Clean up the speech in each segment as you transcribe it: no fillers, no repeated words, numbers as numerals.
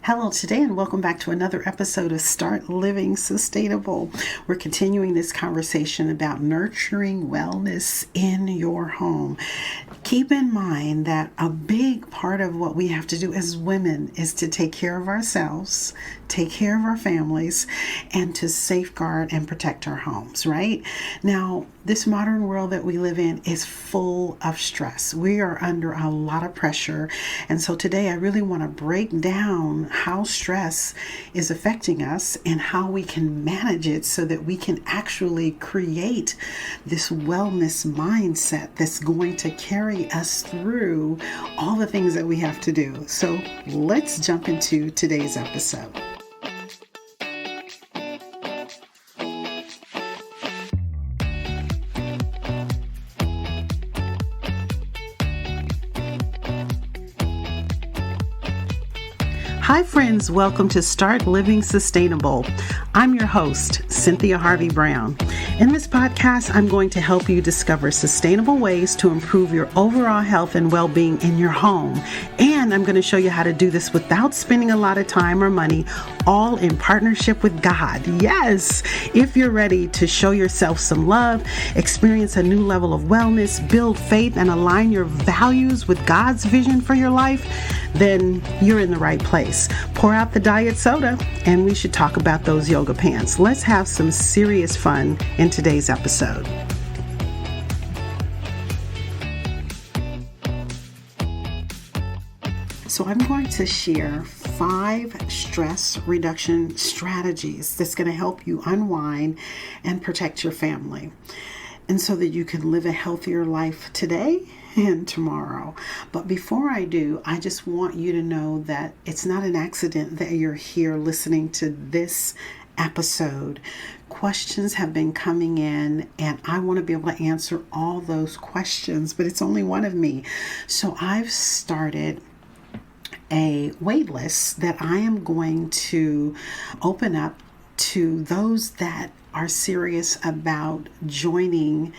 Hello today and welcome back to another episode of Start Living Sustainable. We're continuing this conversation about nurturing wellness in your home. Keep in mind that a big part of what we have to do as women is to take care of ourselves, take care of our families, and to safeguard and protect our homes, right? Now, this modern world that we live in is full of stress. We are under a lot of pressure. And so today I really want to break down how stress is affecting us and how we can manage it so that we can actually create this wellness mindset that's going to carry us through all the things that we have to do. So let's jump into today's episode. Hi friends, welcome to Start Living Sustainable. I'm your host, Cynthia Harvey Brown. In this podcast, I'm going to help you discover sustainable ways to improve your overall health and well-being in your home. And I'm going to show you how to do this without spending a lot of time or money, all in partnership with God. Yes, if you're ready to show yourself some love, experience a new level of wellness, build faith, and align your values with God's vision for your life, then you're in the right place. Pour out the diet soda and we should talk about those yoga pants. Let's have some serious fun in today's episode. So I'm going to share 5 stress reduction strategies that's going to help you unwind and protect your family, and so that you can live a healthier life today and tomorrow. But before I do, I just want you to know that it's not an accident that you're here listening to this episode. Questions have been coming in and I want to be able to answer all those questions, but it's only one of me. So I've started a wait list that I am going to open up to those that are serious about joining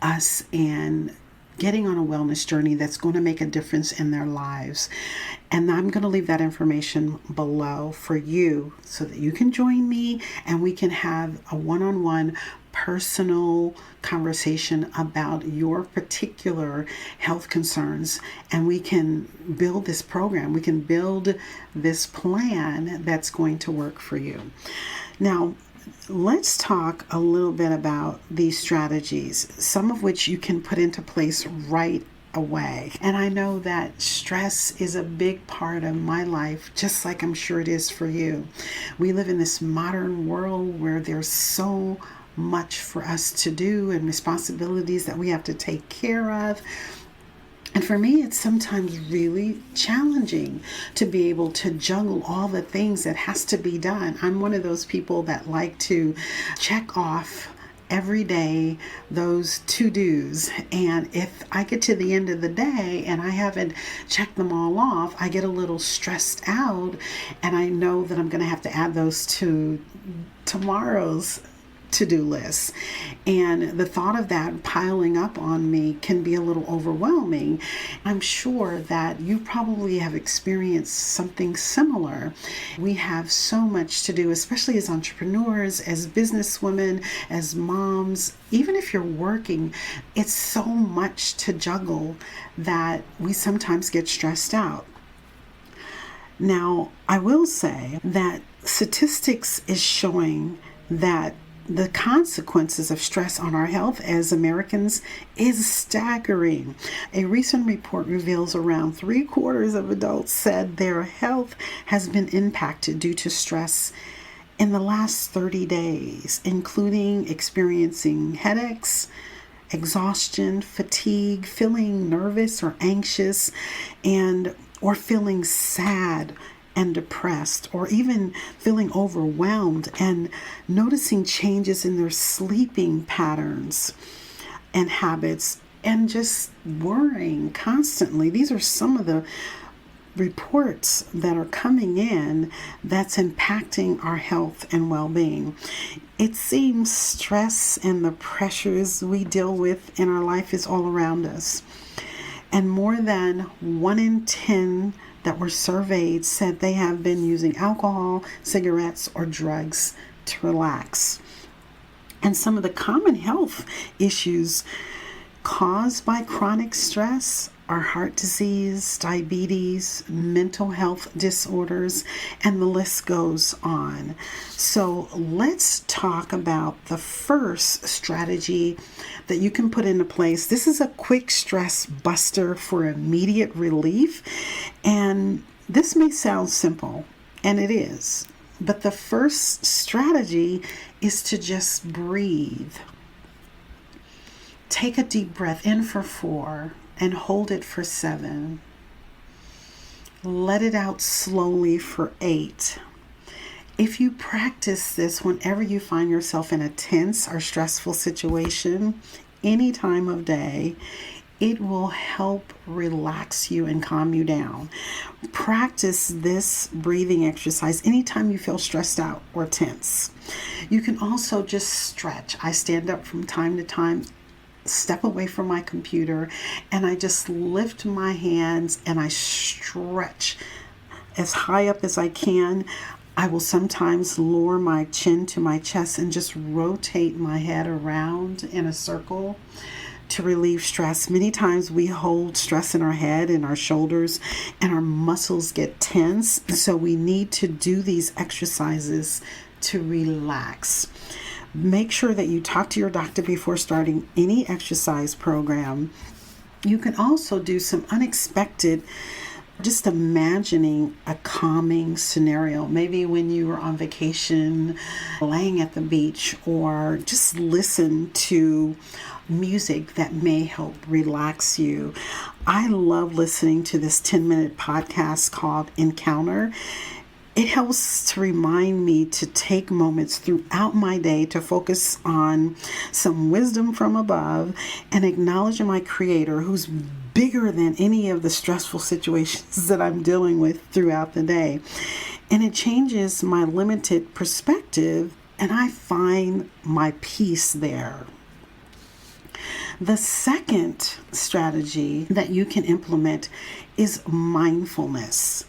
us and getting on a wellness journey that's going to make a difference in their lives. And I'm going to leave that information below for you so that you can join me and we can have a one-on-one personal conversation about your particular health concerns, and we can build this program. We can build this plan that's going to work for you. Now, let's talk a little bit about these strategies, some of which you can put into place right away. And I know that stress is a big part of my life, just like I'm sure it is for you. We live in this modern world where there's so much for us to do and responsibilities that we have to take care of. And for me, it's sometimes really challenging to be able to juggle all the things that has to be done. I'm one of those people that like to check off every day those to-dos. And if I get to the end of the day and I haven't checked them all off, I get a little stressed out and I know that I'm going to have to add those to tomorrow's to-do lists. And the thought of that piling up on me can be a little overwhelming. I'm sure that you probably have experienced something similar. We have so much to do, especially as entrepreneurs, as businesswomen, as moms. Even if you're working, it's so much to juggle that we sometimes get stressed out. Now, I will say that statistics is showing that the consequences of stress on our health as Americans is staggering. A recent report reveals around 3/4 of adults said their health has been impacted due to stress in the last 30 days, including experiencing headaches, exhaustion, fatigue, feeling nervous or anxious, or feeling sad and depressed, or even feeling overwhelmed and noticing changes in their sleeping patterns and habits and just worrying constantly. These are some of the reports that are coming in that's impacting our health and well-being. It seems stress and the pressures we deal with in our life is all around us. And more than 1 in 10 that were surveyed said they have been using alcohol, cigarettes, or drugs to relax. And some of the common health issues caused by chronic stress are heart disease, diabetes, mental health disorders, and the list goes on. So let's talk about the first strategy that you can put into place. This is a quick stress buster for immediate relief. And this may sound simple, and it is. But the first strategy is to just breathe. Take a deep breath in for 4 and hold it for 7. Let it out slowly for 8. If you practice this whenever you find yourself in a tense or stressful situation, any time of day, it will help relax you and calm you down. Practice this breathing exercise anytime you feel stressed out or tense. You can also just stretch. I stand up from time to time, step away from my computer, and I just lift my hands and I stretch as high up as I can. I will sometimes lower my chin to my chest and just rotate my head around in a circle to relieve stress. Many times we hold stress in our head and our shoulders, and our muscles get tense. So we need to do these exercises to relax. Make sure that you talk to your doctor before starting any exercise program. You can also do some unexpected, just imagining a calming scenario. Maybe when you were on vacation, laying at the beach, or just listen to music that may help relax you. I love listening to this 10-minute podcast called Encounter. It helps to remind me to take moments throughout my day to focus on some wisdom from above and acknowledge my Creator, who's bigger than any of the stressful situations that I'm dealing with throughout the day. And it changes my limited perspective, and I find my peace there. The second strategy that you can implement is mindfulness,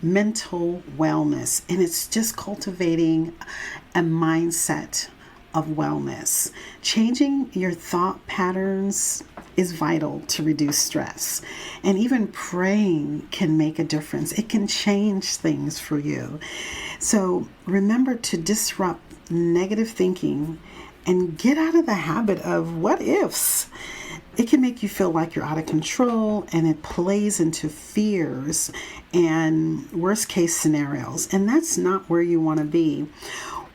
mental wellness, and it's just cultivating a mindset of wellness. Changing your thought patterns is vital to reduce stress, and even praying can make a difference. It can change things for you. So remember to disrupt negative thinking and get out of the habit of what ifs. It can make you feel like you're out of control, and it plays into fears and worst case scenarios. And that's not where you want to be.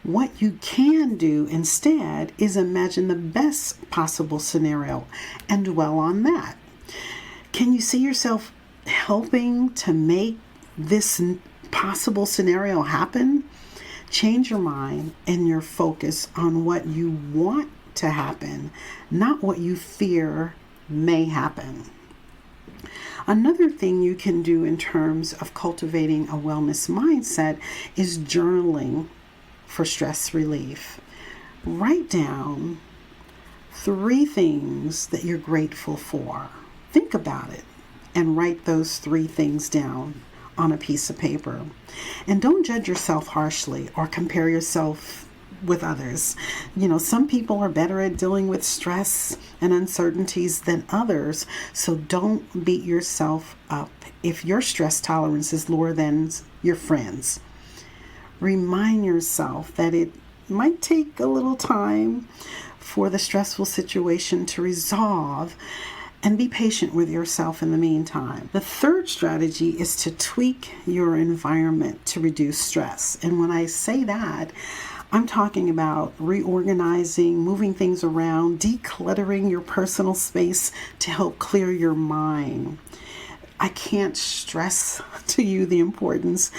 What you can do instead is imagine the best possible scenario and dwell on that. Can you see yourself helping to make this possible scenario happen? Change your mind and your focus on what you want to happen, not what you fear may happen. Another thing you can do in terms of cultivating a wellness mindset is journaling for stress relief. Write down 3 things that you're grateful for. Think about it and write those 3 things down on a piece of paper. And don't judge yourself harshly or compare yourself with others. You know, some people are better at dealing with stress and uncertainties than others, so don't beat yourself up if your stress tolerance is lower than your friends. Remind yourself that it might take a little time for the stressful situation to resolve, and be patient with yourself in the meantime. The third strategy is to tweak your environment to reduce stress. And when I say that, I'm talking about reorganizing, moving things around, decluttering your personal space to help clear your mind. I can't stress to you the importance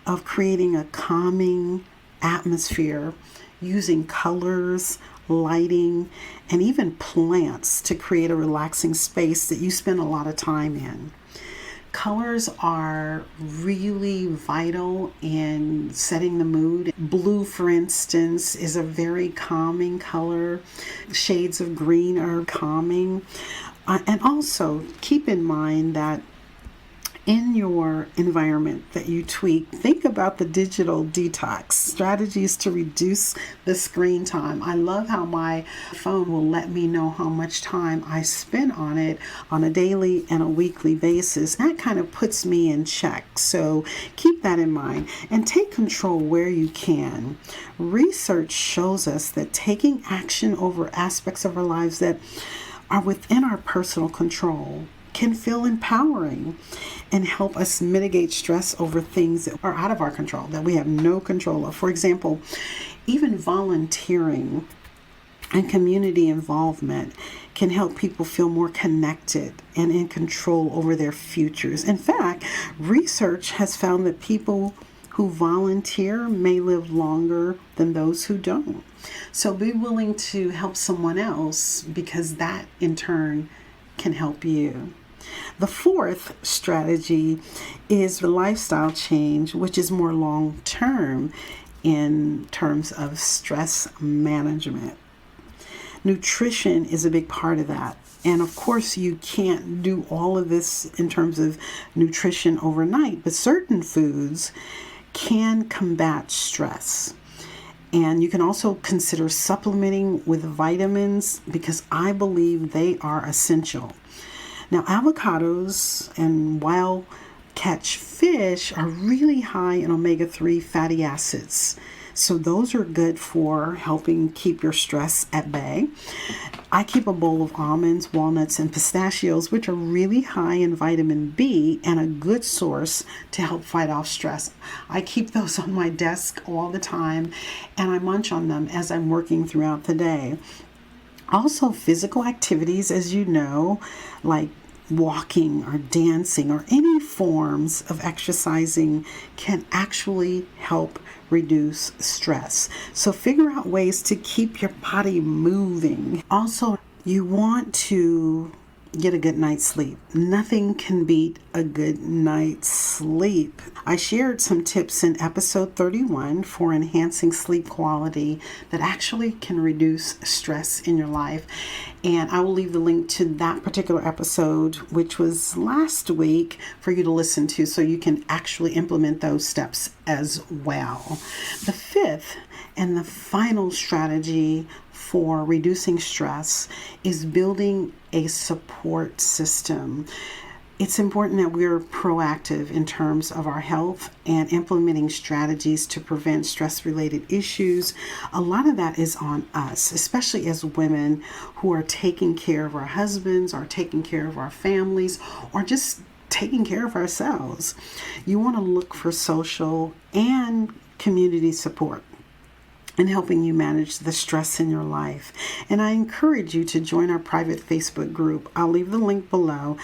of creating a calming atmosphere using colors, lighting, and even plants to create a relaxing space that you spend a lot of time in. Colors are really vital in setting the mood. Blue, for instance, is a very calming color. Shades of green are calming. And also keep in mind that in your environment that you tweak. Think about the digital detox strategies to reduce the screen time. I love how my phone will let me know how much time I spend on it on a daily and a weekly basis. That kind of puts me in check. So keep that in mind and take control where you can. Research shows us that taking action over aspects of our lives that are within our personal control can feel empowering and help us mitigate stress over things that are out of our control, that we have no control of. For example, even volunteering and community involvement can help people feel more connected and in control over their futures. In fact, research has found that people who volunteer may live longer than those who don't. So be willing to help someone else, because that in turn can help you. The fourth strategy is the lifestyle change, which is more long-term in terms of stress management. Nutrition is a big part of that. And of course, you can't do all of this in terms of nutrition overnight, but certain foods can combat stress. And you can also consider supplementing with vitamins, because I believe they are essential. Now, avocados and wild catch fish are really high in omega-3 fatty acids. So those are good for helping keep your stress at bay. I keep a bowl of almonds, walnuts, and pistachios, which are really high in vitamin B and a good source to help fight off stress. I keep those on my desk all the time, and I munch on them as I'm working throughout the day. Also, physical activities, as you know, like walking or dancing or any forms of exercising, can actually help reduce stress. So figure out ways to keep your body moving. Also, you want to get a good night's sleep. Nothing can beat a good night's sleep. I shared some tips in episode 31 for enhancing sleep quality that actually can reduce stress in your life. And I will leave the link to that particular episode, which was last week, for you to listen to so you can actually implement those steps as well. The fifth and the final strategy for reducing stress is building a support system. It's important that we're proactive in terms of our health and implementing strategies to prevent stress-related issues. A lot of that is on us, especially as women who are taking care of our husbands, or taking care of our families, or just taking care of ourselves. You want to look for social and community support and helping you manage the stress in your life. And I encourage you to join our private Facebook group. I'll leave the link below.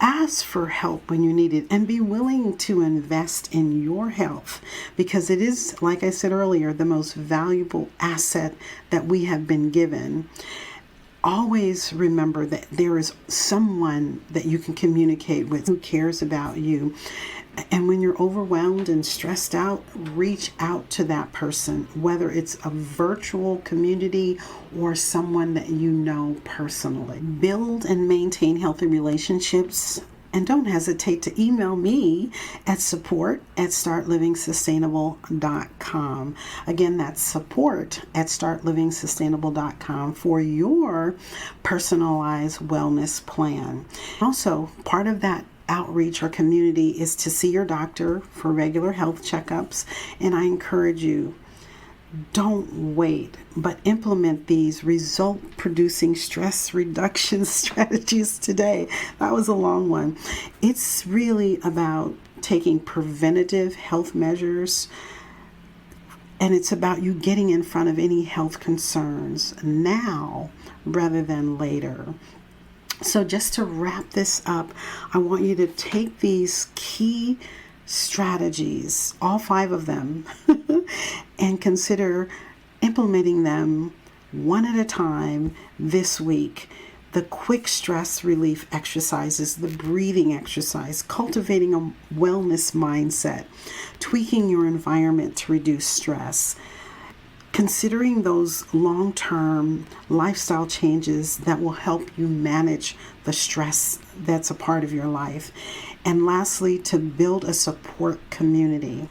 Ask for help when you need it, and be willing to invest in your health, because it is, like I said earlier, the most valuable asset that we have been given. Always remember that there is someone that you can communicate with who cares about you. And when you're overwhelmed and stressed out, reach out to that person, whether it's a virtual community or someone that you know personally. Build and maintain healthy relationships. And don't hesitate to email me at support@startlivingsustainable.com. Again, that's support@startlivingsustainable.com for your personalized wellness plan. Also, part of that outreach or community is to see your doctor for regular health checkups. And I encourage you, don't wait, but implement these result-producing stress reduction strategies today. That was a long one. It's really about taking preventative health measures, and it's about you getting in front of any health concerns now rather than later. So just to wrap this up, I want you to take these key strategies, all 5 of them, and consider implementing them one at a time this week. The quick stress relief exercises, the breathing exercise, cultivating a wellness mindset, tweaking your environment to reduce stress, considering those long-term lifestyle changes that will help you manage the stress that's a part of your life, And lastly, to build a support community.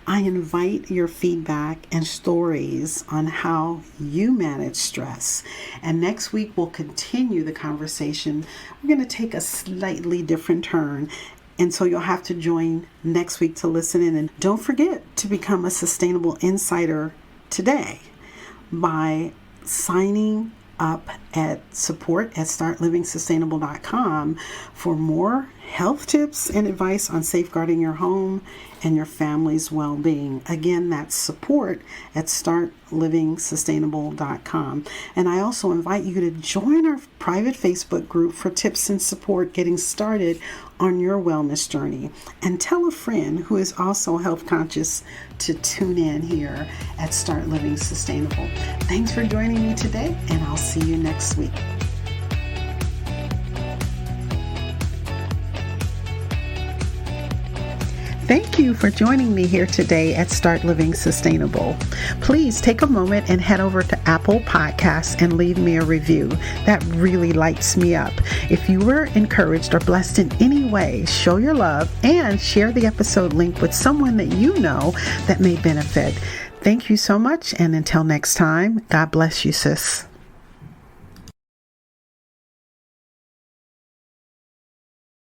I invite your feedback and stories on how you manage stress. And next week, we'll continue the conversation. We're going to take a slightly different turn. And so you'll have to join next week to listen in. And don't forget to become a Sustainable Insider today by signing up at support@startlivingsustainable.com for more health tips and advice on safeguarding your home and your family's well-being. Again, that's support@startlivingsustainable.com. And I also invite you to join our private Facebook group for tips and support getting started on your wellness journey. And tell a friend who is also health conscious to tune in here at Start Living Sustainable. Thanks for joining me today, and I'll see you next week. Thank you for joining me here today at Start Living Sustainable. Please take a moment and head over to Apple Podcasts and leave me a review. That really lights me up. If you were encouraged or blessed in any way, show your love and share the episode link with someone that you know that may benefit. Thank you so much, and until next time, God bless you, sis.